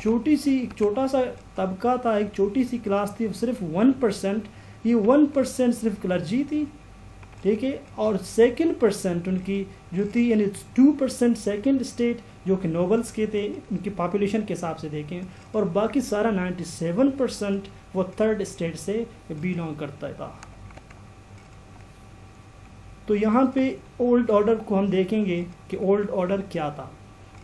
چھوٹی سی ایک چھوٹا سا طبقہ تھا، ایک چھوٹی سی کلاس تھی، صرف 1%، یہ 1% صرف کلرجی تھی، ٹھیک ہے، اور 2% ان کی جو تھی، یعنی 2% سیکنڈ اسٹیٹ جو کہ نوبلز کے تھے ان کی پاپولیشن کے حساب سے دیکھیں، اور باقی سارا 97% وہ تھرڈ اسٹیٹ سے بیلونگ کرتا تھا. تو یہاں پہ اولڈ آرڈر کو ہم دیکھیں گے کہ اولڈ آرڈر کیا تھا.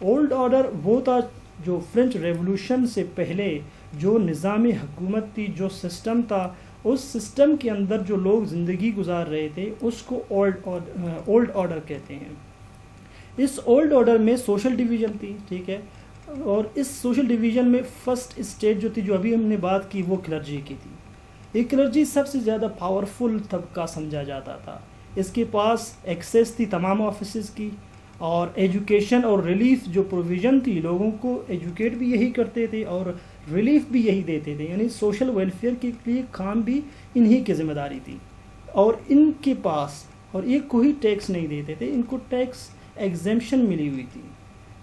اولڈ آرڈر وہ تھا جو فرینچ ریولوشن سے پہلے جو نظام حکومت تھی، جو سسٹم تھا، اس سسٹم کے اندر جو لوگ زندگی گزار رہے تھے اس کو اولڈ آرڈر کہتے ہیں. اس اولڈ آرڈر میں سوشل ڈویژن تھی، ٹھیک ہے، اور اس سوشل ڈویژن میں فرسٹ اسٹیٹ جو تھی، جو ابھی ہم نے بات کی، وہ کلرجی کی تھی. یہ کلرجی سب سے زیادہ پاورفل طبقہ سمجھا جاتا تھا. اس کے پاس ایکسیس تھی تمام آفیسز کی، اور ایجوکیشن اور ریلیف جو پروویژن تھی، لوگوں کو ایجوکیٹ بھی یہی کرتے تھے اور ریلیف بھی یہی دیتے تھے، یعنی سوشل ویلفیئر کے لیے کام بھی انہی کی ذمہ داری تھی. اور ان کے پاس، اور یہ کوئی ٹیکس نہیں دیتے تھے، ان کو ٹیکس ایگزیمپشن ملی ہوئی تھی.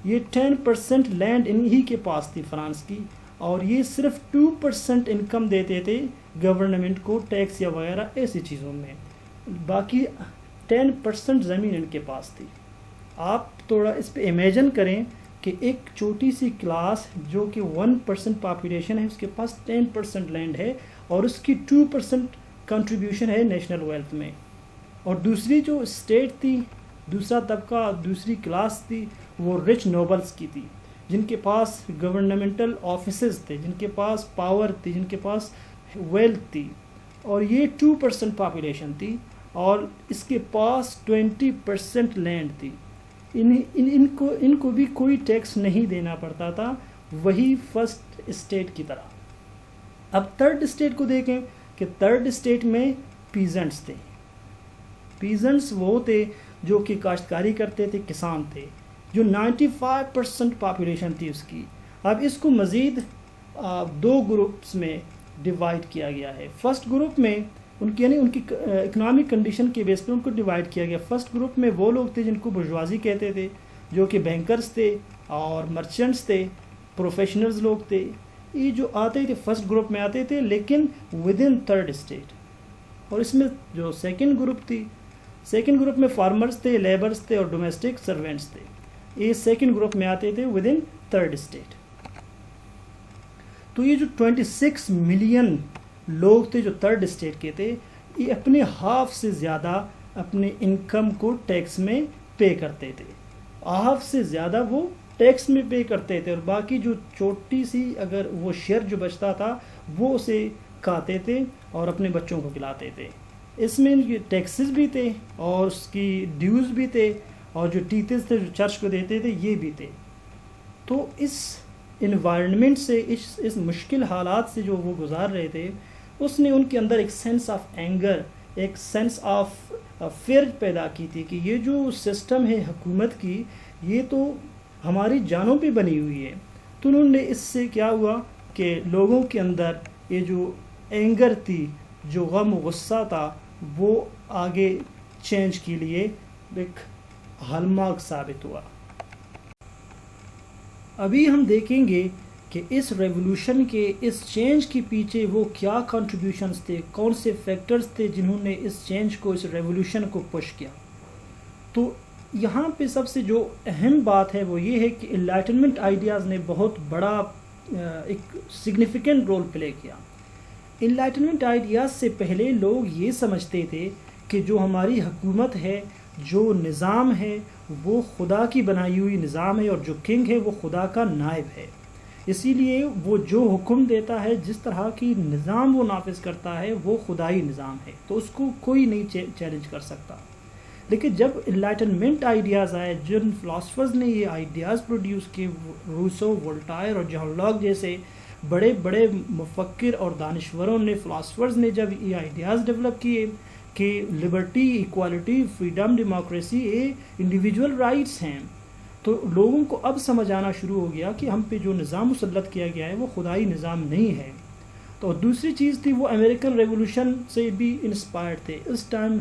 یہ 10% لینڈ انہی کے پاس تھی فرانس کی، اور یہ صرف 2% انکم دیتے تھے گورنمنٹ کو ٹیکس یا وغیرہ ایسی چیزوں میں، باقی 10% زمین ان کے پاس تھی. آپ تھوڑا اس پہ امیجن کریں کہ ایک چھوٹی سی کلاس جو کہ 1% پاپولیشن ہے، اس کے پاس 10% لینڈ ہے، اور اس کی 2% کنٹریبیوشن ہے نیشنل ویلتھ میں. اور دوسری جو اسٹیٹ تھی، دوسرا طبقہ، دوسری کلاس تھی، وہ رچ نوبلز کی تھی، جن کے پاس گورنمنٹل آفیسز تھے، جن کے پاس پاور تھی، جن کے پاس ویلتھ تھی، اور یہ 2% پاپولیشن تھی، اور اس کے پاس 20% لینڈ تھی. ان کو بھی کوئی ٹیکس نہیں دینا پڑتا تھا، وہی فرسٹ اسٹیٹ کی طرح. اب تھرڈ اسٹیٹ کو دیکھیں کہ تھرڈ اسٹیٹ میں پیزنٹس تھے. پیزنٹس وہ تھے جو کہ کاشتکاری کرتے تھے، کسان تھے، جو 95% پاپولیشن تھی اس کی. اب اس کو مزید 2 گروپس میں ڈیوائڈ کیا گیا ہے. فرسٹ گروپ میں یعنی ان کی اکنامک کنڈیشن کے بیس پہ ان کو ڈیوائڈ کیا گیا. فرسٹ گروپ میں وہ لوگ تھے جن کو برجوازی کہتے تھے، جو کہ بینکرز تھے اور مرچنٹس تھے، پروفیشنلز لوگ تھے. یہ جو آتے تھے فرسٹ گروپ میں آتے تھے، لیکن ود ان تھرڈ اسٹیٹ. اور اس میں جو سیکنڈ گروپ تھی، سیکنڈ گروپ میں فارمرز تھے، لیبرز تھے اور ڈومیسٹک سرونٹس تھے. یہ سیکنڈ گروپ میں آتے تھے ود ان تھرڈ اسٹیٹ. تو یہ جو 26 ملین لوگ تھے جو تھرڈ اسٹیٹ کے تھے، یہ اپنے ہاف سے زیادہ اپنے انکم کو ٹیکس میں پے کرتے تھے. ہاف سے زیادہ وہ ٹیکس میں پے کرتے تھے، اور باقی جو چھوٹی سی اگر وہ شیئر جو بچتا تھا وہ اسے کھاتے تھے اور اپنے بچوں کو کھلاتے تھے. اس میں ٹیکسز بھی تھے اور اس کی ڈیوز بھی تھے، اور جو ٹیتھز تھے جو چرچ کو دیتے تھے یہ بھی تھے. تو اس انوائرمنٹ سے، اس مشکل حالات سے جو وہ گزار رہے تھے، اس نے ان کے اندر ایک سینس آف اینگر، ایک سینس آف فیئر پیدا کی تھی کہ یہ جو سسٹم ہے حکومت کی، یہ تو ہماری جانوں پہ بنی ہوئی ہے. تو انہوں نے اس سے کیا ہوا کہ لوگوں کے اندر یہ جو اینگر تھی، جو غم و غصہ تھا، وہ آگے چینج کے لیے ایک ہال مارک ثابت ہوا. ابھی ہم دیکھیں گے کہ اس ریولوشن کے، اس چینج کے پیچھے وہ کیا کنٹریبیوشنز تھے، کون سے فیکٹرز تھے جنہوں نے اس چینج کو، اس ریولوشن کو پش کیا. تو یہاں پہ سب سے جو اہم بات ہے وہ یہ ہے کہ انلائٹنمنٹ آئیڈیاز نے بہت بڑا ایک سگنیفیکنٹ رول پلے کیا. انلائٹنمنٹ آئیڈیاز سے پہلے لوگ یہ سمجھتے تھے کہ جو ہماری حکومت ہے، جو نظام ہے، وہ خدا کی بنائی ہوئی نظام ہے، اور جو کنگ ہے وہ خدا کا نائب ہے. اسی لیے وہ جو حکم دیتا ہے، جس طرح کی نظام وہ نافذ کرتا ہے، وہ خدائی نظام ہے، تو اس کو کوئی نہیں چیلنج کر سکتا. لیکن جب انلائٹنمنٹ آئیڈیاز آئے، جن فلاسفرز نے یہ آئیڈیاز پروڈیوس کیے، روسو، وولٹائر اور جان لاک جیسے بڑے بڑے مفکر اور دانشوروں نے، فلاسفرز نے جب یہ آئیڈیاز ڈیولپ کیے کہ لبرٹی، ایکوالٹی، فریڈم، ڈیموکریسی یہ انڈیویجول رائٹس ہیں، تو لوگوں کو اب سمجھ آنا شروع ہو گیا کہ ہم پہ جو نظام مسلط کیا گیا ہے وہ خدائی نظام نہیں ہے. تو دوسری چیز تھی، وہ امریکن ریولوشن سے بھی انسپائرڈ تھے. اس ٹائم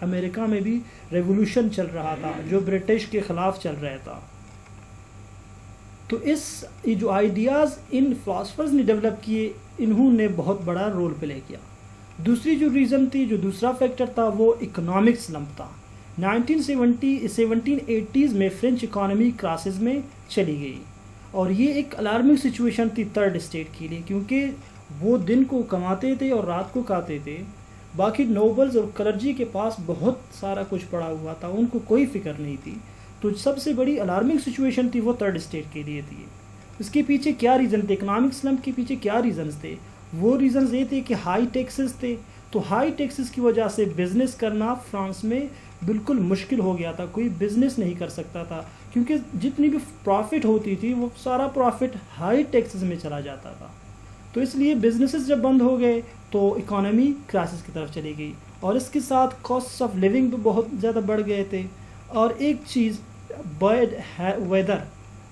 امریکہ میں بھی ریولوشن چل رہا تھا جو برٹش کے خلاف چل رہا تھا. تو یہ جو آئیڈیاز ان فلاسفرز نے ڈیولپ کیے انہوں نے بہت بڑا رول پلے کیا. دوسری جو ریزن تھی، جو دوسرا فیکٹر تھا، وہ اکنامک سلمپ تھا. 1780s میں فرینچ اکانومی کرائسس میں چلی گئی، اور یہ ایک الارمنگ سچویشن تھی تھرڈ اسٹیٹ کے لیے، کیونکہ وہ دن کو کماتے تھے اور رات کو کھاتے تھے. باقی نوبلز اور کلرجی کے پاس بہت سارا کچھ پڑا ہوا تھا، ان کو کوئی فکر نہیں تھی. تو سب سے بڑی الارمنگ سچویشن تھی وہ تھرڈ اسٹیٹ کے لیے تھی. اس کے پیچھے کیا ریزن تھے؟ اکنامک سلمپ کے پیچھے کیا ریزنز تھے؟ وہ ریزنز یہ تھے کہ ہائی ٹیکسز تھے. تو ہائی ٹیکسز کی وجہ سے بزنس کرنا فرانس میں بالکل مشکل ہو گیا تھا. کوئی بزنس نہیں کر سکتا تھا، کیونکہ جتنی بھی پروفٹ ہوتی تھی وہ سارا پروفٹ ہائی ٹیکسز میں چلا جاتا تھا. تو اس لیے بزنسز جب بند ہو گئے تو اکانومی کرائسس کی طرف چلی گئی، اور اس کے ساتھ کاسٹ آف لیونگ بھی بہت زیادہ بڑھ گئے تھے. اور ایک چیز بیڈ ویدر،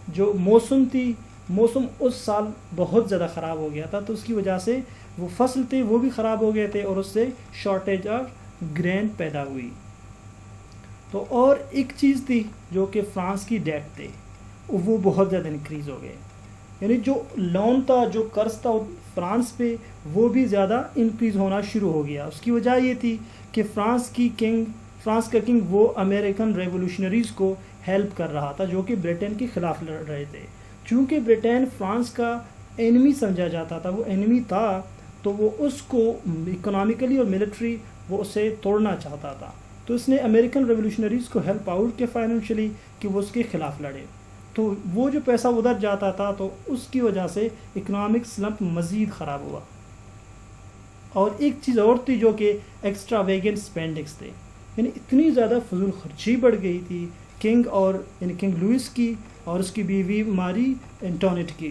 جو موسم تھی، موسم اس سال بہت زیادہ خراب ہو گیا تھا. تو اس کی وجہ سے وہ فصل تھے وہ بھی خراب ہو گئے تھے، اور اس سے شارٹیج آف گرین پیدا ہوئی. تو اور ایک چیز تھی جو کہ فرانس کی ڈیٹ تھے، وہ بہت زیادہ انکریز ہو گئے. یعنی جو لون تھا، جو قرض تھا فرانس پہ، وہ بھی زیادہ انکریز ہونا شروع ہو گیا. اس کی وجہ یہ تھی کہ فرانس کا کنگ وہ امریکن ریولوشنریز کو ہیلپ کر رہا تھا، جو کہ برٹن کے خلاف لڑ رہے تھے. چونکہ برٹن فرانس کا اینمی سمجھا جاتا تھا، وہ اینمی تھا، تو وہ اس کو اکنامکلی اور ملٹری وہ اسے توڑنا چاہتا تھا. تو اس نے امریکن ریولوشنریز کو ہیلپ آؤٹ کیا فائنینشلی کہ وہ اس کے خلاف لڑے. تو وہ جو پیسہ ادھر جاتا تھا، تو اس کی وجہ سے اکنامک سلمپ مزید خراب ہوا. اور ایک چیز اور تھی جو کہ ایکسٹرا ویگن اسپینڈنگس تھے، یعنی اتنی زیادہ فضول خرچی بڑھ گئی تھی کنگ لوئس کی اور اس کی بیوی ماری انٹونیٹ کی.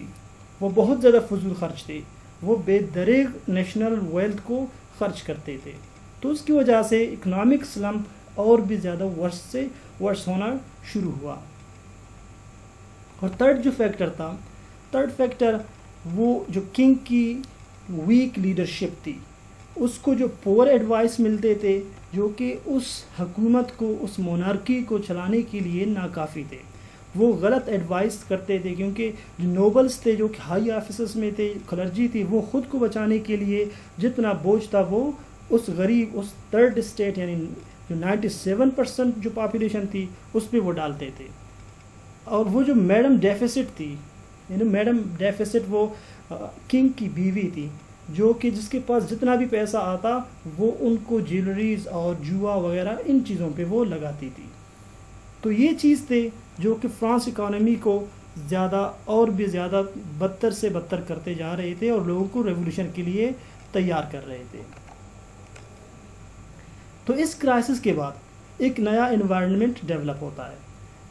وہ بہت زیادہ فضول خرچ تھے، وہ بے دریغ نیشنل ویلتھ کو خرچ کرتے تھے. تو اس کی وجہ سے اکنامک سلمپ اور بھی زیادہ ورس سے ورس ہونا شروع ہوا. اور تھرڈ جو فیکٹر وہ جو کنگ کی ویک لیڈرشپ تھی. اس کو جو پور ایڈوائس ملتے تھے، جو کہ اس حکومت کو، اس مونارکی کو چلانے کے لیے ناکافی تھے. وہ غلط ایڈوائس کرتے تھے، کیونکہ جو نوبلز تھے، جو کہ ہائی آفیسرز میں تھے، کلرجی تھی، وہ خود کو بچانے کے لیے جتنا بوجھ تھا وہ اس غریب، اس تھرڈ اسٹیٹ، یعنی جو 97% جو پاپولیشن تھی اس پہ وہ ڈالتے تھے. اور وہ جو میڈم ڈیفیسٹ تھی، یعنی میڈم ڈیفیسٹ وہ کنگ کی بیوی تھی، جو کہ جس کے پاس جتنا بھی پیسہ آتا وہ ان کو جیولریز اور جوا وغیرہ ان چیزوں پہ وہ لگاتی تھی. تو یہ چیز تھے جو کہ فرانس اکانومی کو زیادہ اور بھی زیادہ بدتر سے بدتر کرتے جا رہے تھے، اور لوگوں کو ریولوشن کے لیے تیار کر رہے تھے. تو اس کرائسس کے بعد ایک نیا انوائرمنٹ ڈیولپ ہوتا ہے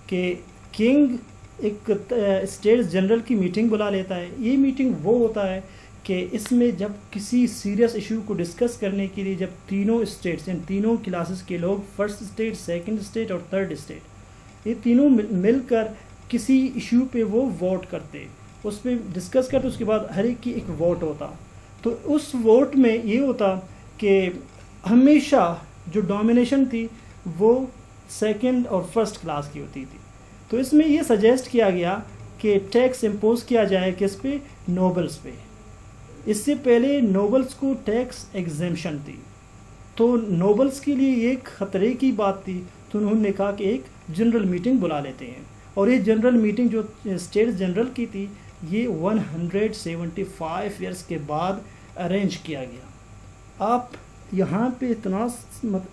کہ کنگ ایک اسٹیٹس جنرل کی میٹنگ بلا لیتا ہے. یہ میٹنگ وہ ہوتا ہے کہ اس میں جب کسی سیریس ایشو کو ڈسکس کرنے کے لیے جب تینوں اسٹیٹس، یعنی تینوں کلاسز کے لوگ، فرسٹ اسٹیٹ، سیکنڈ اسٹیٹ اور تھرڈ اسٹیٹ، یہ تینوں مل کر کسی ایشو پہ وہ ووٹ کرتے، اس پہ ڈسکس کرتے، اس کے بعد ہر ایک کی ایک ووٹ ہوتا. تو اس ووٹ میں یہ ہوتا کہ ہمیشہ جو ڈومینیشن تھی وہ سیکنڈ اور فرسٹ کلاس کی ہوتی تھی. تو اس میں یہ سجیسٹ کیا گیا کہ ٹیکس امپوز کیا جائے کس پہ؟ نوبلز پہ. اس سے پہلے نوبلز کو ٹیکس ایگزیمشن تھی، تو نوبلز کے لیے ایک خطرے کی بات تھی. تو انہوں نے کہا کہ ایک جنرل میٹنگ بلا لیتے ہیں. اور یہ جنرل میٹنگ جو اسٹیٹس جنرل کی تھی، یہ 175 ایئرس کے بعد ارینج کیا گیا. آپ یہاں پہ اتنا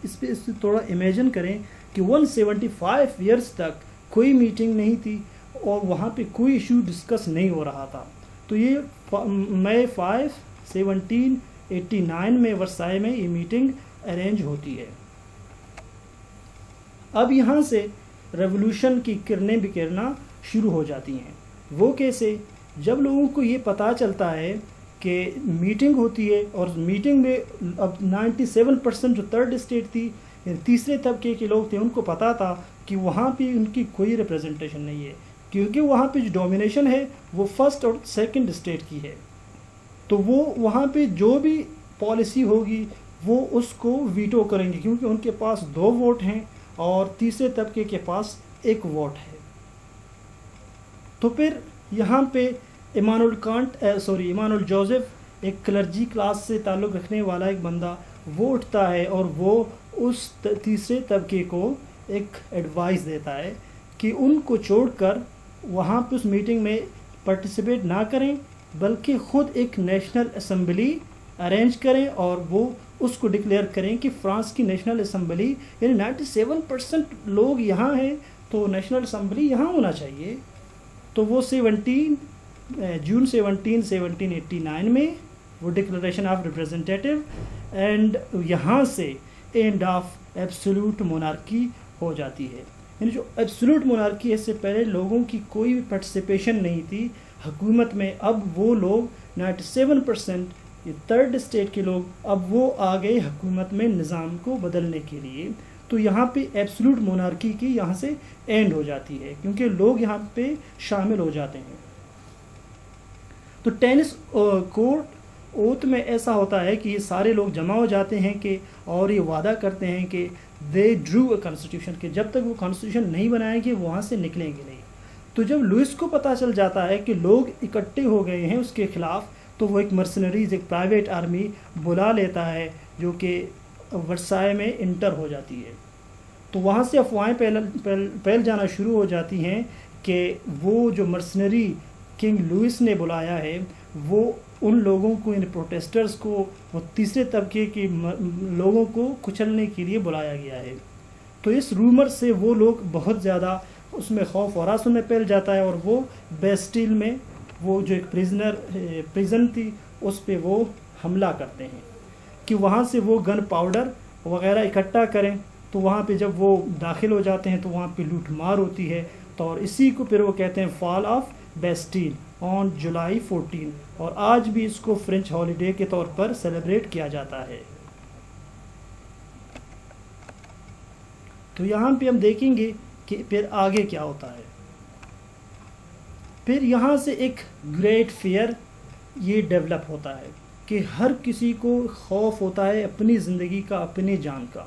اس پہ تھوڑا امیجن کریں کہ 175 ایئرس تک کوئی میٹنگ نہیں تھی اور وہاں پہ کوئی ایشو ڈسکس نہیں ہو رہا تھا. تو یہ مئی 5 1789 میں ورسائے میں یہ میٹنگ ارینج ہوتی ہے. اب یہاں سے ریولوشن کی کرنیں بکھیرنا شروع ہو جاتی ہیں. وہ کیسے؟ جب لوگوں کو یہ پتہ چلتا ہے کہ میٹنگ ہوتی ہے، اور میٹنگ میں اب 97% جو تھرڈ اسٹیٹ تھی، تیسرے طبقے کے لوگ تھے، ان کو پتہ تھا کہ وہاں پہ ان کی کوئی ریپریزنٹیشن نہیں ہے، کیونکہ وہاں پہ جو ڈومینیشن ہے وہ فرسٹ اور سیکنڈ اسٹیٹ کی ہے. تو وہ وہاں پہ جو بھی پالیسی ہوگی وہ اس کو ویٹو کریں گے، کیونکہ ان کے پاس 2 ووٹ ہیں اور تیسرے طبقے کے پاس 1 ووٹ ہے. تو پھر یہاں پہ ایمانوئل جوزف ایک کلرجی کلاس سے تعلق رکھنے والا ایک بندہ وہ اٹھتا ہے اور وہ اس تیسرے طبقے کو ایک ایڈوائس دیتا ہے کہ ان کو چھوڑ کر وہاں پہ اس میٹنگ میں پارٹیسپیٹ نہ کریں بلکہ خود ایک نیشنل اسمبلی ارینج کریں اور وہ اس کو ڈکلیئر کریں کہ فرانس کی نیشنل اسمبلی یعنی 97% لوگ یہاں ہیں تو نیشنل اسمبلی یہاں ہونا چاہیے. تو وہ جون 1789 میں وہ ڈکلریشن آف ریپریزنٹیٹیو اینڈ یہاں سے اینڈ آف ایبسولوٹ مونارکی ہو جاتی ہے. یعنی جو ایبسولوٹ مونارکی ہے اس سے پہلے لوگوں کی کوئی بھی پارٹیسپیشن نہیں تھی حکومت میں. اب وہ لوگ 97% یہ تھرڈ اسٹیٹ کے لوگ اب وہ آ گئے حکومت میں نظام کو بدلنے کے لیے. تو یہاں پہ ایبسولوٹ مونارکی کی یہاں سے اینڈ ہو جاتی ہے کیونکہ لوگ یہاں پہ شامل ہو جاتے ہیں. تو ٹینس کورٹ اوتھ میں ایسا ہوتا ہے کہ یہ سارے لوگ جمع ہو جاتے ہیں کہ اور یہ وعدہ کرتے ہیں کہ دے ڈرو اے کانسٹیٹیوشن کہ جب تک وہ کانسٹیٹیوشن نہیں بنائیں گے وہاں سے نکلیں گے نہیں. تو جب لوئس کو پتہ چل جاتا ہے کہ لوگ اکٹھے ہو گئے ہیں اس کے خلاف تو وہ ایک مرسنریز ایک پرائیویٹ آرمی بلا لیتا ہے جو کہ ورسائے میں انٹر ہو جاتی ہے. تو وہاں سے افواہیں پھیل جانا شروع ہو جاتی ہیں کہ وہ جو مرسنری کنگ لوئس نے بلایا ہے وہ ان لوگوں کو ان پروٹیسٹرز کو وہ تیسرے طبقے کے لوگوں کو کچلنے کے لیے بلایا گیا ہے. تو اس رومر سے وہ لوگ بہت زیادہ اس میں خوف و ہراس میں پھیل جاتا ہے اور وہ بیسٹیل میں وہ جو ایک پریزن تھی اس پہ وہ حملہ کرتے ہیں کہ وہاں سے وہ گن پاؤڈر وغیرہ اکٹھا کریں. تو وہاں پہ جب وہ داخل ہو جاتے ہیں تو وہاں پہ لوٹ مار ہوتی ہے. تو اور اسی کو پھر وہ کہتے ہیں فال آف بیسٹیل آن جولائی 14 اور آج بھی اس کو فرینچ ہالیڈے کے طور پر سیلیبریٹ کیا جاتا ہے. تو یہاں پہ ہم دیکھیں گے کہ پھر آگے کیا ہوتا ہے. پھر یہاں سے ایک گریٹ فیئر یہ ڈیولپ ہوتا ہے کہ ہر کسی کو خوف ہوتا ہے اپنی زندگی کا اپنی جان کا.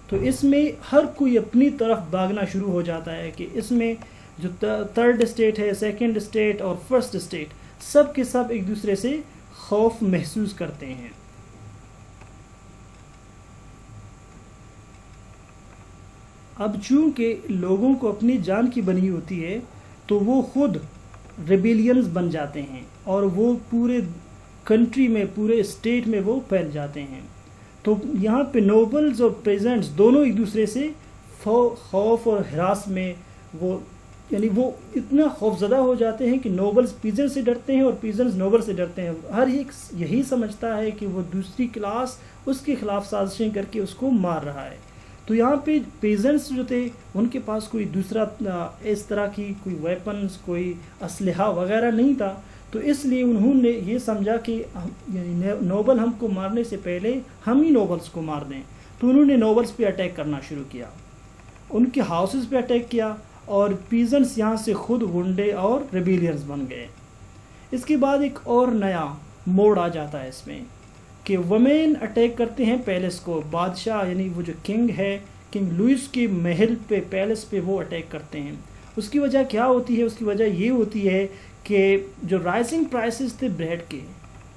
تو اس میں ہر کوئی اپنی طرف بھاگنا شروع ہو جاتا ہے کہ اس میں جو تھرڈ اسٹیٹ ہے سیکنڈ اسٹیٹ اور فرسٹ اسٹیٹ سب کے سب ایک دوسرے سے خوف محسوس کرتے ہیں. اب چونکہ لوگوں کو اپنی جان کی بنی ہوتی ہے تو وہ خود ریبیلینز بن جاتے ہیں اور وہ پورے کنٹری میں پورے اسٹیٹ میں وہ پھیل جاتے ہیں. تو یہاں پہ نوبلز اور پیزنٹس دونوں ایک دوسرے سے خوف اور ہراس میں وہ یعنی وہ اتنا خوف زدہ ہو جاتے ہیں کہ نوبلز پیزنٹ سے ڈرتے ہیں اور پیزنٹس نوبل سے ڈرتے ہیں. ہر ایک یہی سمجھتا ہے کہ وہ دوسری کلاس اس کے خلاف سازشیں کر کے اس کو مار رہا ہے. تو یہاں پہ پیزنٹس جو تھے ان کے پاس کوئی دوسرا اس طرح کی کوئی ویپنز کوئی اسلحہ وغیرہ نہیں تھا. تو اس لیے انہوں نے یہ سمجھا کہ یعنی نوبل ہم کو مارنے سے پہلے ہم ہی نوبلز کو مار دیں. تو انہوں نے نوبلز پہ اٹیک کرنا شروع کیا, ان کے ہاؤسز پہ اٹیک کیا اور پیزنٹس یہاں سے خود غنڈے اور ریبیلینز بن گئے. اس کے بعد ایک اور نیا موڑ آ جاتا ہے اس میں کہ ویمن اٹیک کرتے ہیں پیلس کو. بادشاہ یعنی وہ جو کنگ ہے کنگ لوئس کے محل پہ پیلس پہ وہ اٹیک کرتے ہیں. اس کی وجہ کیا ہوتی ہے؟ اس کی وجہ یہ ہوتی ہے کہ جو رائزنگ پرائسز تھے بریڈ کے,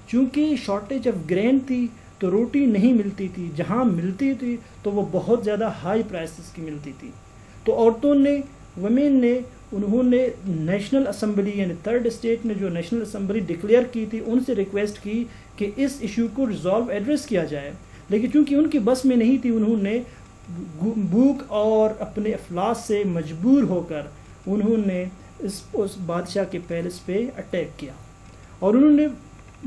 چونکہ شارٹیج آف گرین تھی تو روٹی نہیں ملتی تھی, جہاں ملتی تھی تو وہ بہت زیادہ ہائی پرائسز کی ملتی تھی. تو عورتوں نے ویمن نے انہوں نے نیشنل اسمبلی یعنی تھرڈ اسٹیٹ نے جو نیشنل اسمبلی ڈکلیئر کی تھی ان سے ریکویسٹ کی کہ اس ایشو کو ریزالو ایڈریس کیا جائے. لیکن چونکہ ان کی بس میں نہیں تھی انہوں نے بھوک اور اپنے افلاس سے مجبور ہو کر انہوں نے اس بادشاہ کے پیلس پہ اٹیک کیا اور انہوں نے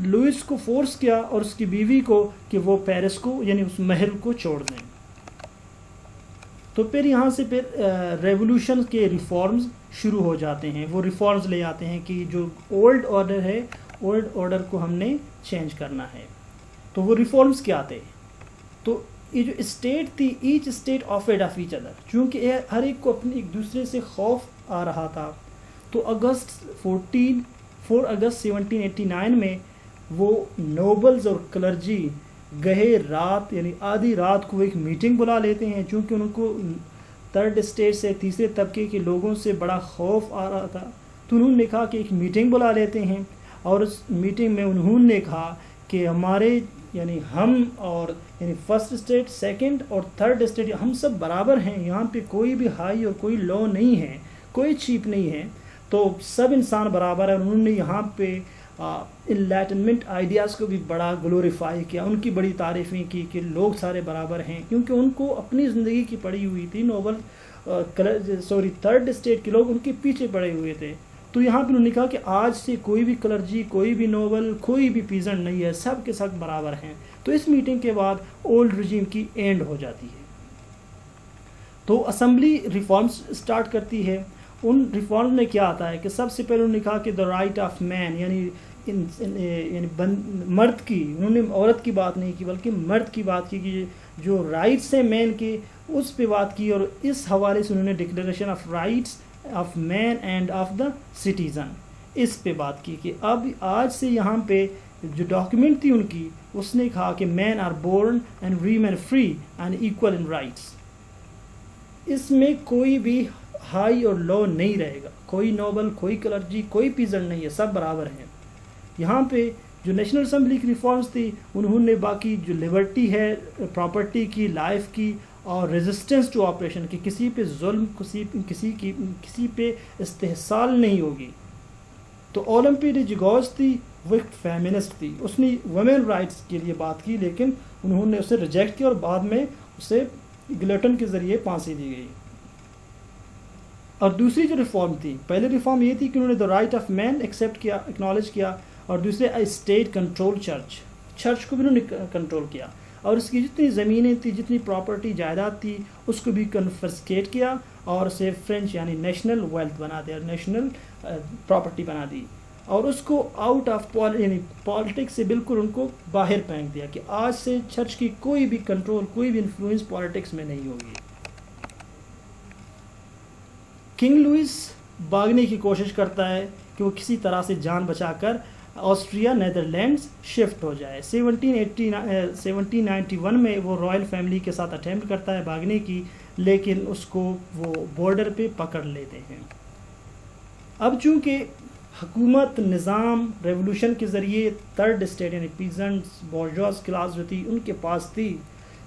لوئس کو فورس کیا اور اس کی بیوی کو کہ وہ پیرس کو یعنی اس محل کو چھوڑ دیں. تو پھر یہاں سے پھر ریولوشن کے ریفارمز شروع ہو جاتے ہیں. وہ ریفارمز لے آتے ہیں کہ جو اولڈ آرڈر ہے اولڈ آرڈر کو ہم نے چینج کرنا ہے. تو وہ ریفارمز کیا آتے ہیں؟ تو یہ جو اسٹیٹ تھی each state afraid of each other, چونکہ ہر ایک کو اپنے ایک دوسرے سے خوف آ رہا تھا. تو 4 اگست 1789 میں وہ نوبلز اور کلرجی گہے رات یعنی آدھی رات کو ایک میٹنگ بلا لیتے ہیں, چونکہ ان کو تھرڈ اسٹیٹ سے تیسرے طبقے کے لوگوں سے بڑا خوف آ رہا تھا. تو انہوں نے کہا کہ ایک میٹنگ بلا لیتے ہیں، اور اس میٹنگ میں انہوں نے کہا کہ ہمارے یعنی ہم اور یعنی فرسٹ اسٹیٹ، سیکنڈ اور تھرڈ اسٹیٹ ہم سب برابر ہیں، یہاں پہ کوئی بھی ہائی اور کوئی لو نہیں ہے، کوئی چیپ نہیں ہے، تو سب انسان برابر ہے۔ انہوں نے یہاں پہ انلائٹنمنٹ آئیڈیاز کو بھی بڑا گلوریفائی کیا، ان کی بڑی تعریفیں کی کہ لوگ سارے برابر ہیں، کیونکہ ان کو اپنی زندگی کی پڑی ہوئی تھی نوبل تھرڈ اسٹیٹ کے لوگ ان کے پیچھے پڑے ہوئے تھے۔ تو یہاں پہ انہوں نے کہا کہ آج سے کوئی بھی کلرجی، کوئی بھی نوبل، کوئی بھی پیزنٹ نہیں ہے، سب کے سب برابر ہیں۔ تو اس میٹنگ کے بعد اولڈ رجیم کی اینڈ ہو جاتی ہے، تو اسمبلی ریفارمز سٹارٹ کرتی ہے۔ ان ریفارم میں کیا آتا ہے کہ سب سے پہلے انہوں نے کہا کہ دا رائٹ آف مین، یعنی مرد کی، انہوں نے عورت کی بات نہیں کی بلکہ مرد کی بات کی کہ جو رائٹس ہیں مین کے اس پہ بات کی، اور اس حوالے سے انہوں نے declaration of rights of man and of the citizen اس پہ بات کی کہ اب آج سے یہاں پہ جو ڈاکیومنٹ تھی ان کی، اس نے کہا کہ men are born and women free and equal in rights, اس میں کوئی بھی ہائی اور لو نہیں رہے گا، کوئی نوبل، کوئی کلرجی، کوئی پیزنٹ نہیں ہے، سب برابر ہیں۔ یہاں پہ جو نیشنل اسمبلی کی ریفارمز تھی، انہوں نے باقی جو لیبرٹی ہے پراپرٹی کی، لائف کی، اور ریزسٹنس ٹو آپریشن کہ کسی پہ ظلم، کسی پہ استحصال نہیں ہوگی۔ تو اولمپی ڈیجیگوز تھی، وہ ایک فیمنسٹ تھی، اس نے ویمن رائٹس کے لیے بات کی، لیکن انہوں نے اسے ریجیکٹ کیا اور بعد میں اسے گلیٹن کے ذریعے پھانسی دی گئی۔ اور دوسری جو ریفارم تھی، پہلے ریفارم یہ تھی کہ انہوں نے the right of man accept کیا، اکنالج کیا، اور دوسرے اسٹیٹ کنٹرول چرچ کو بھی انہوں نے کنٹرول کیا، اور اس کی جتنی زمینیں تھی، جتنی پراپرٹی جائیداد تھی، اس کو بھی کنفسکیٹ کیا اور اسے فرینچ یعنی نیشنل ویلتھ بنا دیا، نیشنل پراپرٹی بنا دی، اور اس کو آؤٹ آف یعنی پالیٹکس سے بالکل ان کو باہر پھینک دیا کہ آج سے چرچ کی کوئی بھی کنٹرول، کوئی بھی انفلوئنس پالیٹکس میں نہیں ہوگی۔ کنگ لوئس بھاگنے کی کوشش کرتا ہے کہ وہ کسی طرح سے جان بچا کر آسٹریا نیدرلینڈز شفٹ ہو جائے۔ 1791 میں وہ رائل فیملی کے ساتھ اٹیمپٹ کرتا ہے بھاگنے کی، لیکن اس کو وہ بارڈر پہ پکڑ لیتے ہیں۔ اب چونکہ حکومت نظام ریولوشن کے ذریعے تھرڈ اسٹیٹ یعنی پیزنٹس، بورژواز کلاس جو تھی ان کے پاس تھی،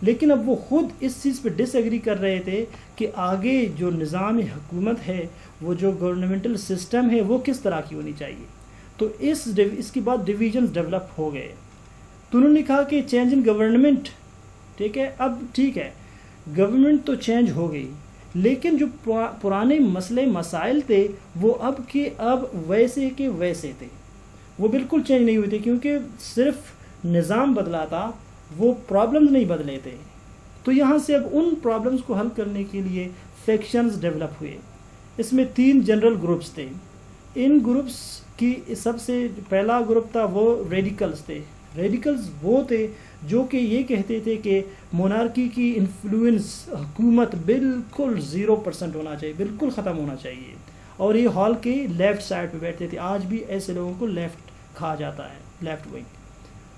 لیکن اب وہ خود اس چیز پہ ڈس ایگری کر رہے تھے کہ آگے جو نظام حکومت ہے، وہ جو گورنمنٹل سسٹم ہے، وہ کس طرح کی ہونی چاہیے۔ تو اس کے بعد ڈویژنز ڈیولپ ہو گئے، تو انہوں نے کہا کہ چینج ان گورنمنٹ، ٹھیک ہے، اب ٹھیک ہے گورنمنٹ تو چینج ہو گئی، لیکن جو پرانے مسئلے مسائل تھے وہ اب ویسے کے ویسے تھے، وہ بالکل چینج نہیں ہوئے تھے، کیونکہ صرف نظام بدلا تھا، وہ پرابلمز نہیں بدلے تھے۔ تو یہاں سے اب ان پرابلمز کو حل کرنے کے لیے فیکشنز ڈیولپ ہوئے۔ اس میں 3 جنرل گروپس تھے۔ ان گروپس کی سب سے پہلا گروپ تھا وہ ریڈیکلز تھے۔ ریڈیکلز وہ تھے جو کہ یہ کہتے تھے کہ مونارکی کی انفلوئنس، حکومت بالکل 0% ہونا چاہیے، بالکل ختم ہونا چاہیے، اور یہ ہال کے لیفٹ سائڈ پہ بیٹھتے تھے۔ آج بھی ایسے لوگوں کو لیفٹ کہا جاتا ہے، لیفٹ ونگ۔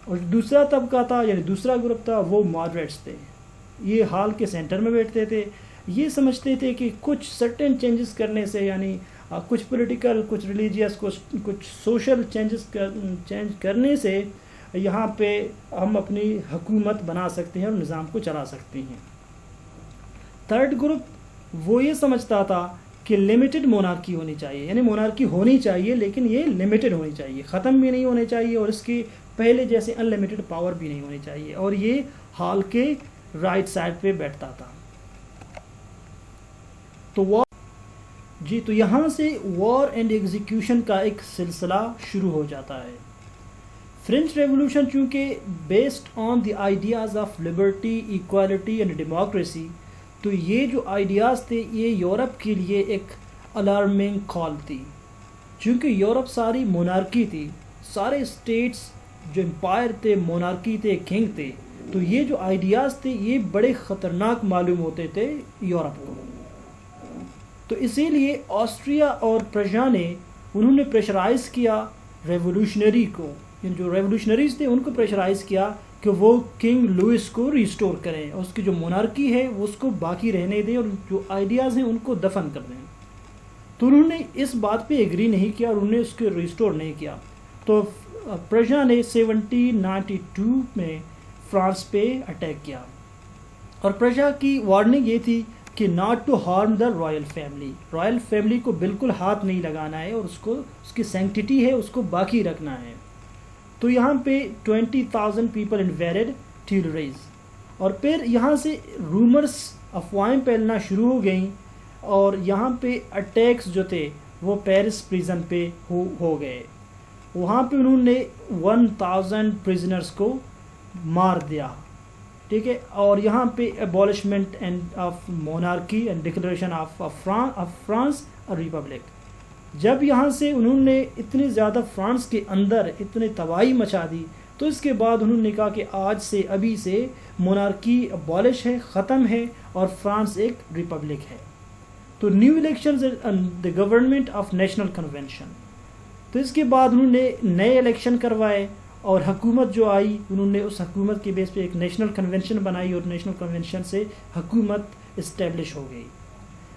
اور دوسرا طبقہ تھا یعنی دوسرا گروپ تھا وہ ماڈریٹس تھے، یہ ہال کے سینٹر میں بیٹھتے تھے، یہ سمجھتے تھے کہ کچھ سرٹن چینجز کرنے سے، یعنی کچھ پولیٹیکل، کچھ ریلیجیس، کچھ سوشل چینج کرنے سے یہاں پہ ہم اپنی حکومت بنا سکتے ہیں اور نظام کو چلا سکتے ہیں۔ تھرڈ گروپ وہ یہ سمجھتا تھا کہ لمیٹڈ مونارکی ہونی چاہیے، یعنی مونارکی ہونی چاہیے لیکن یہ لمیٹڈ ہونی چاہیے، ختم بھی نہیں ہونے چاہیے، اور اس کی پہلے جیسے ان لمیٹڈ پاور بھی نہیں ہونی چاہیے، اور یہ ہال کے رائٹ سائڈ پہ بیٹھتا تھا۔ تو یہاں سے وار اینڈ ایگزیکیوشن کا ایک سلسلہ شروع ہو جاتا ہے۔ فرینچ ریولوشن چونکہ based on the ideas of Liberty, equality and democracy, تو یہ جو آئیڈیاز تھے یہ یورپ کے لیے ایک الارمنگ کال تھی، چونکہ یورپ ساری مونارکی تھی، سارے اسٹیٹس جو امپائر تھے مونارکی تھے، کنگ تھے، تو یہ جو آئیڈیاز تھے یہ بڑے خطرناک معلوم ہوتے تھے یورپ کو۔ تو اسی لیے آسٹریا اور پرشیا نے انہوں نے پریشرائز کیا ریولوشنری کو، جو ریولوشنریز تھے ان کو پریشرائز کیا کہ وہ کنگ لوئس کو ریسٹور کریں، اس کی جو مونارکی ہے وہ اس کو باقی رہنے دیں، اور جو آئیڈیاز ہیں ان کو دفن کر دیں۔ تو انہوں نے اس بات پہ ایگری نہیں کیا اور انہوں نے اس کو ریسٹور نہیں کیا. تو پرشا نے 1792 میں فرانس پہ اٹیک کیا اور پرشا کی وارننگ یہ تھی کہ not to harm the royal family. Royal family کو بالکل ہاتھ نہیں لگانا ہے اور اس کی سینکٹیٹی ہے اس کو باقی رکھنا ہے. تو یہاں پہ 20,000 پیپل انویڈڈ ٹیولریز اور پھر یہاں سے رومرس افواہیں پھیلنا شروع ہو گئیں اور یہاں پہ اٹیکس جو تھے وہ پیرس پریزن پہ ہو گئے. وہاں پہ انہوں نے 1,000 پریزنرز کو مار دیا. ٹھیک ہے. اور یہاں پہ abolishment and of monarchy and declaration of France republic. جب یہاں سے انہوں نے اتنی زیادہ فرانس کے اندر اتنی تباہی مچا دی تو اس کے بعد انہوں نے کہا کہ آج سے ابھی سے مونارکی ایبولش ہے, ختم ہے اور فرانس ایک ریپبلک ہے. تو new elections the government of national convention. تو اس کے بعد انہوں نے نئے الیکشن کروائے اور حکومت جو آئی انہوں نے اس حکومت کے بیس پہ ایک نیشنل کنونشن بنائی اور نیشنل کنونشن سے حکومت اسٹیبلش ہو گئی.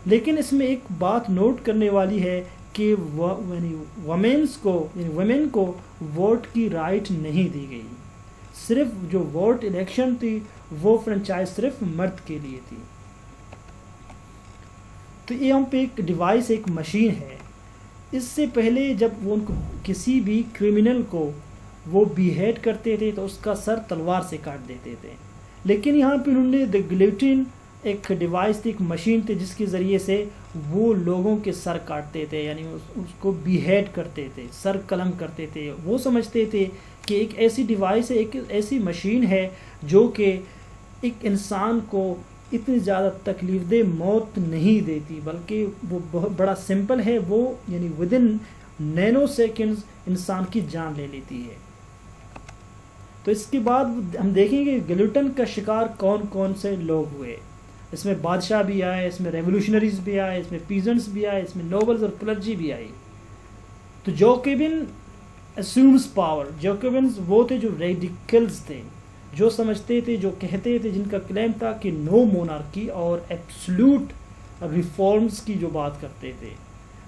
لیکن اس میں ایک بات نوٹ کرنے والی ہے کہ ویمن کو ووٹ کی رائٹ نہیں دی گئی. صرف جو ووٹ الیکشن تھی وہ فرنچائز صرف مرد کے لیے تھی. تو یہ ہم پہ ایک ڈیوائس ایک مشین ہے. اس سے پہلے جب وہ ان کو کسی بھی کرمنل کو وہ بیہیڈ کرتے تھے تو اس کا سر تلوار سے کاٹ دیتے تھے. لیکن یہاں پہ انہوں نے دی گلیوٹین ایک ڈیوائس تھی, ایک مشین تھی جس کے ذریعے سے وہ لوگوں کے سر کاٹتے تھے, یعنی اس کو بیہیڈ کرتے تھے, سر قلم کرتے تھے. وہ سمجھتے تھے کہ ایک ایسی ڈیوائس ہے, ایک ایسی مشین ہے جو کہ ایک انسان کو اتنی زیادہ تکلیف دہ موت نہیں دیتی بلکہ وہ بہت بڑا سمپل ہے, وہ یعنی ود ان نینو سیکنڈز انسان کی جان لے لیتی ہے. تو اس کے بعد ہم دیکھیں گے گلوٹن کا شکار کون کون سے لوگ ہوئے. اس میں بادشاہ بھی آئے, اس میں ریولوشنریز بھی آئے, اس میں پیزنٹس بھی آئے, اس میں نوبلز اور کلرجی بھی آئی. تو جوکیبن اسیومز پاور. جوکیبنز وہ تھے جو ریڈیکلز تھے, جو سمجھتے تھے, جو کہتے تھے, جن کا کلیم تھا کہ نو مونارکی اور ایبسلوٹ ریفارمز کی جو بات کرتے تھے.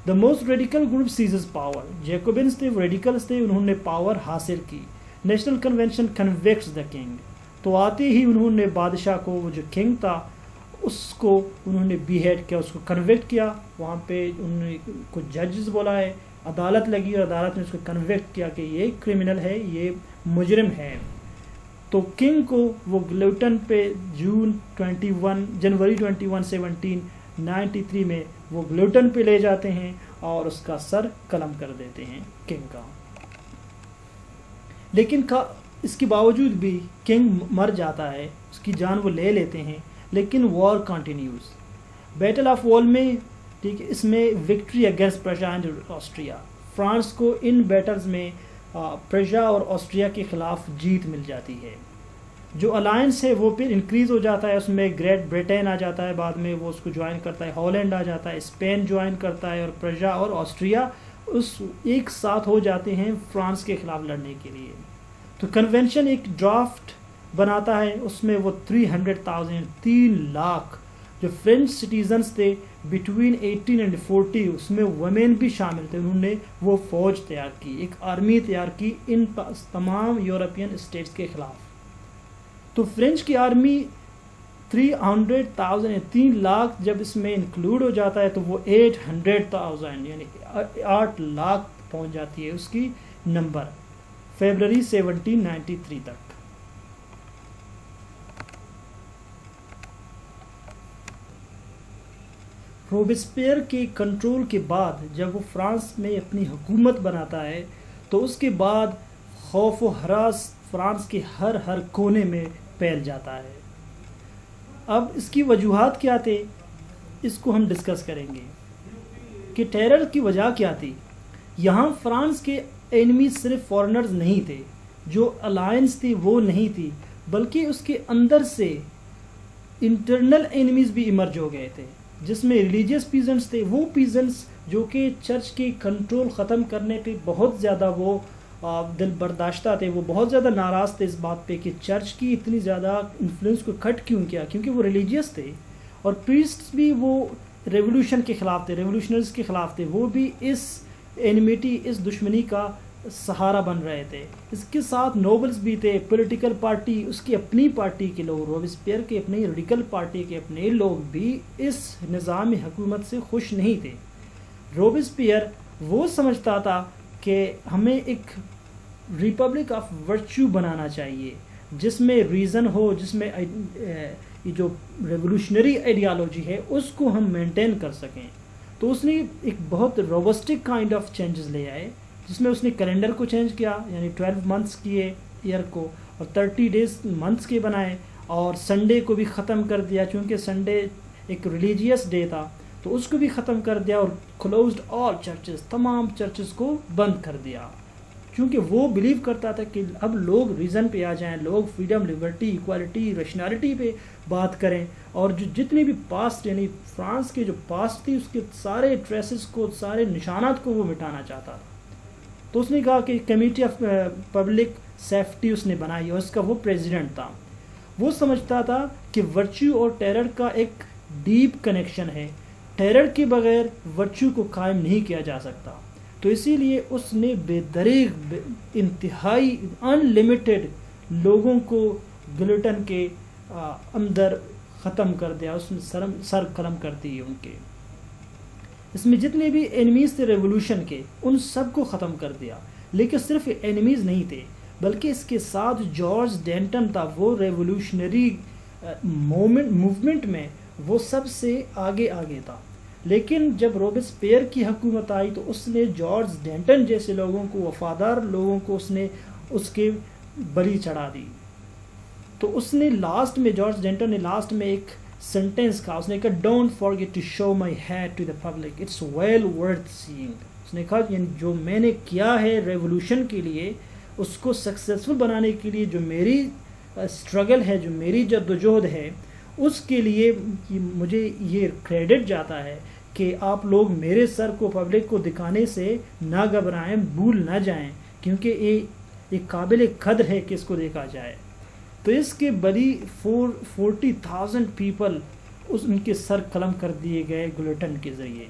The most radical group seizes power. Jacobins تھے, وہ ریڈیکلز تھے, انہوں نے پاور حاصل کی. National convention convicts the king. تو آتے ہی انہوں نے بادشاہ کو, وہ جو کنگ تھا اس کو انہوں نے بیہیڈ کیا, اس کو کنوکٹ کیا. وہاں پہ انہوں نے کچھ ججز بلائے, عدالت لگی اور عدالت نے اس کو کنوکٹ کیا کہ یہ کرمنل ہے, یہ مجرم ہے. تو کنگ کو وہ گلوٹن پہ جنوری 21 1793 میں وہ گلوٹن پہ لے جاتے ہیں اور اس کا سر قلم کر دیتے ہیں کنگ کا. لیکن اس کے باوجود بھی کنگ مر جاتا ہے, اس کی جان وہ لے لیتے ہیں, لیکن وار کنٹینیوز. بیٹل آف وال میں, ٹھیک ہے, اس میں victory against Prussia and Austria. France کو ان بیٹلز میں پرشا اور آسٹریا کے خلاف جیت مل جاتی ہے. جو الائنس ہے وہ پھر انکریز ہو جاتا ہے, اس میں گریٹ بریٹین آ جاتا ہے, بعد میں وہ اس کو جوائن کرتا ہے, ہالینڈ آ جاتا ہے, اسپین جوائن کرتا ہے, اور پرشا اور آسٹریا اس ایک ساتھ ہو جاتے ہیں فرانس کے خلاف لڑنے کے لیے. تو کنونشن ایک ڈرافٹ بناتا ہے, اس میں وہ 300,000 3 لاکھ جو فرینچ سٹیزنز تھے بٹوین 18 اینڈ 40, اس میں ویمن بھی شامل تھے. انہوں نے وہ فوج تیار کی, ایک آرمی تیار کی ان تمام یورپین اسٹیٹس کے خلاف. تو فرینچ کی آرمی 300,000 3 لاکھ جب اس میں انکلوڈ ہو جاتا ہے تو وہ 800,000 یعنی 8 لاکھ پہنچ جاتی ہے اس کی نمبر فیبرری 1793 تک. روبسپیئر کے کنٹرول کے بعد جب وہ فرانس میں اپنی حکومت بناتا ہے تو اس کے بعد خوف و ہراس فرانس کے ہر کونے میں پھیل جاتا ہے. اب اس کی وجوہات کیا تھے اس کو ہم ڈسکس کریں گے کہ ٹیرر کی وجہ کیا تھی. یہاں فرانس کے اینمی صرف فارنرز نہیں تھے, جو الائنس تھی وہ نہیں تھی, بلکہ اس کے اندر سے انٹرنل اینمیز بھی ایمرج ہو گئے تھے, جس میں ریلیجیس پیزنٹس تھے. وہ پیزنٹس جو کہ چرچ کی کنٹرول ختم کرنے پہ بہت زیادہ وہ دل برداشتہ تھے, وہ بہت زیادہ ناراض تھے اس بات پہ کہ چرچ کی اتنی زیادہ انفلوئنس کو کٹ کیوں کیا, کیونکہ وہ ریلیجیس تھے. اور پریسٹس بھی وہ ریولوشن کے خلاف تھے، ریولوشنرز کے خلاف تھے، وہ بھی اس اینیمیٹی، اس دشمنی کا سہارا بن رہے تھے۔ اس کے ساتھ نوبلز بھی تھے، پولیٹیکل پارٹی، اس کی اپنی پارٹی کے لوگ، روبسپیئر کی اپنی ریڈیکل پارٹی کے اپنے لوگ بھی اس نظام حکومت سے خوش نہیں تھے۔ روبسپیئر وہ سمجھتا تھا کہ ہمیں ایک ریپبلک آف ورچو بنانا چاہیے، جس میں ریزن ہو، جس میں یہ جو ریولوشنری آئیڈیالوجی ہے اس کو ہم مینٹین کر سکیں۔ تو اس نے ایک بہت روبسٹک کائنڈ آف چینجز لے آئے، جس میں اس نے کیلنڈر کو چینج کیا، یعنی 12 منتھس کیے ایئر کو، اور 30 ڈیز منتھس کے بنائے، اور سنڈے کو بھی ختم کر دیا، چونکہ سنڈے ایک ریلیجیس ڈے تھا تو اس کو بھی ختم کر دیا، اور کلوزڈ آل چرچز، تمام چرچز کو بند کر دیا، کیونکہ وہ بلیو کرتا تھا کہ اب لوگ ریزن پہ آ جائیں، لوگ فریڈم، لبرٹی، ایکوالٹی، ریشنالٹی پہ بات کریں، اور جو جتنے بھی پاسٹ، یعنی فرانس کے جو پاسٹ تھی اس کے سارے ٹریسز کو، سارے نشانات کو وہ مٹانا چاہتا تھا۔ تو اس نے کہا کہ کمیٹی آف پبلک سیفٹی اس نے بنائی، اور اس کا وہ پریزیڈنٹ تھا۔ وہ سمجھتا تھا کہ ورچو اور ٹیرر کا ایک ڈیپ کنیکشن ہے، ٹیرر کے بغیر ورچو کو قائم نہیں کیا جا سکتا، تو اسی لیے اس نے بے دریغ، انتہائی ان لمیٹڈ لوگوں کو گلوٹن کے اندر ختم کر دیا، اس نے سر قلم کر دی ان کے۔ اس میں جتنے بھی اینیمیز تھے ریولوشن کے، ان سب کو ختم کر دیا، لیکن صرف اینیمیز نہیں تھے، بلکہ اس کے ساتھ جارج ڈینٹن تھا، وہ ریولوشنری موومنٹ میں وہ سب سے آگے تھا۔ لیکن جب روبسپیئر کی حکومت آئی تو اس نے جارج ڈینٹن جیسے لوگوں کو، وفادار لوگوں کو اس نے اس کے بلی چڑھا دی۔ تو اس نے لاسٹ میں، جارج ڈینٹن نے لاسٹ میں ایک سینٹنس کہا، اس نے کہا don't forget to show my head to the public, it's well worth seeing. اس نے کہا یعنی جو میں نے کیا ہے ریولوشن کے لیے، اس کو سکسیسفل بنانے کے لیے جو میری اسٹرگل ہے، جو میری جدوجہد ہے، اس کے لیے مجھے یہ کریڈٹ جاتا ہے کہ آپ لوگ میرے سر کو پبلک کو دکھانے سے نہ گھبرائیں، بھول نہ جائیں، کیونکہ یہ ایک قابل قدر ہے کہ اس کو دیکھا جائے۔ تو اس کے بلی 40,000 پیپل ان کے سر قلم کر دیے گئے گلوٹن کے ذریعے۔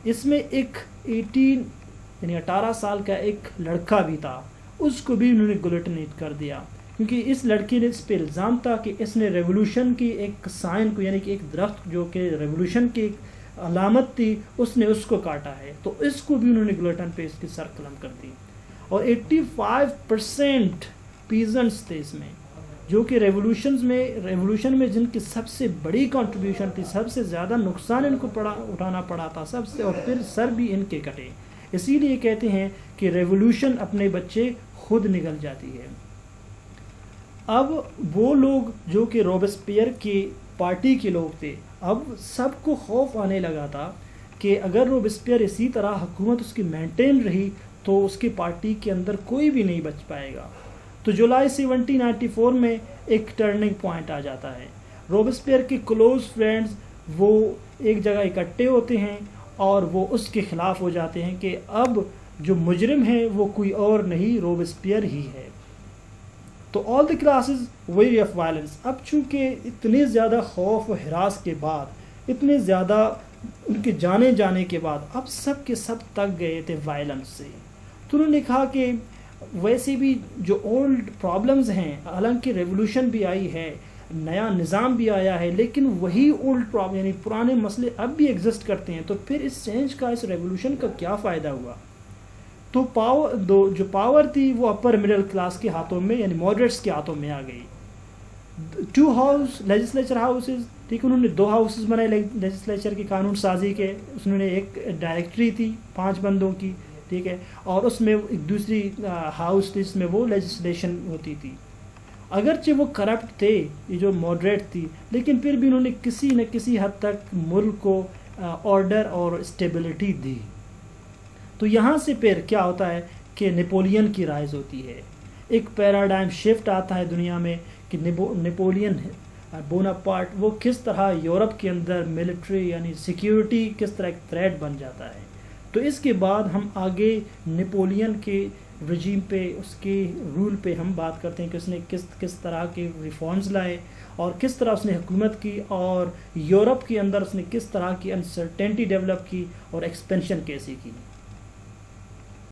اس میں ایک 18 سال کا ایک لڑکا بھی تھا، اس کو بھی انہوں نے گلوٹنیٹ کر دیا، کیونکہ اس لڑکے نے اس پہ الزام تھا کہ اس نے ریولوشن کی ایک سائن کو، یعنی کہ ایک درخت جو کہ ریولوشن کی ایک علامت تھی، اس نے اس کو کاٹا ہے، تو اس کو بھی انہوں نے گلوٹن پہ اس کی سر قلم کر دی۔ اور 85% پیزنٹس تھے اس میں، جو کہ ریولوشن میں جن کی سب سے بڑی کنٹریبیوشن تھی، سب سے زیادہ نقصان ان کو اٹھانا پڑا تھا سب سے، اور پھر سر بھی ان کے کٹے۔ اسی لیے کہتے ہیں کہ ریولوشن اپنے بچے خود نگل جاتی ہے۔ اب وہ لوگ جو کہ روبسپیئر کی پارٹی کے لوگ تھے، اب سب کو خوف آنے لگا تھا کہ اگر روبسپیئر اسی طرح حکومت اس کی مینٹین رہی تو اس کی پارٹی کے اندر کوئی بھی نہیں بچ پائے گا۔ تو جولائی 1794 میں ایک ٹرننگ پوائنٹ آ جاتا ہے۔ روبسپیئر کے کلوز فرینڈز وہ ایک جگہ اکٹھے ہوتے ہیں اور وہ اس کے خلاف ہو جاتے ہیں کہ اب جو مجرم ہے وہ کوئی اور نہیں، روبسپیئر ہی ہے۔ تو all the classes weary of violence, اب چونکہ اتنے زیادہ خوف و ہراس کے بعد، اتنے زیادہ ان کے جانے کے بعد، اب سب کے سب تک گئے تھے وائلنس سے۔ تو انہوں نے کہا کہ ویسے بھی جو اولڈ پرابلمز ہیں، حالانکہ ریولوشن بھی آئی ہے، نیا نظام بھی آیا ہے، لیکن وہی اولڈ پرابلم، یعنی پرانے مسئلے اب بھی ایگزسٹ کرتے ہیں، تو پھر اس چینج کا، اس ریولوشن کا کیا فائدہ ہوا؟ تو جو پاور تھی وہ اپر مڈل کلاس کے ہاتھوں میں، یعنی ماڈریٹس کے ہاتھوں میں آ گئی۔ 2 ہاؤس لیجسلیچر ہاؤسز، ٹھیک، انہوں نے 2 ہاؤسز بنائے لیجسلیچر کی قانون سازی کے، اس نے ایک ڈائریکٹری تھی 5 بندوں کی، ٹھیک ہے، اور اس میں ایک دوسری ہاؤس تھی جس میں وہ لیجسلیشن ہوتی تھی۔ اگرچہ وہ کرپٹ تھے، یہ جو ماڈریٹ تھی، لیکن پھر بھی انہوں نے کسی نہ کسی حد تک ملک کو آرڈر اور اسٹیبلٹی دی۔ تو یہاں سے پھر کیا ہوتا ہے کہ نیپولین کی رائز ہوتی ہے، ایک پیراڈائم شفٹ آتا ہے دنیا میں کہ نیپولین بوناپارٹ وہ کس طرح یورپ کے اندر ملٹری یعنی سیکیورٹی کس طرح ایک تھریٹ بن جاتا ہے۔ تو اس کے بعد ہم آگے نیپولین کے رجیم پہ، اس کے رول پہ ہم بات کرتے ہیں کہ اس نے کس طرح کے ریفارمز لائے اور کس طرح اس نے حکومت کی، اور یورپ کے اندر اس نے کس طرح کی انسرٹینٹی ڈیولپ کی اور ایکسپینشن کیسی کی۔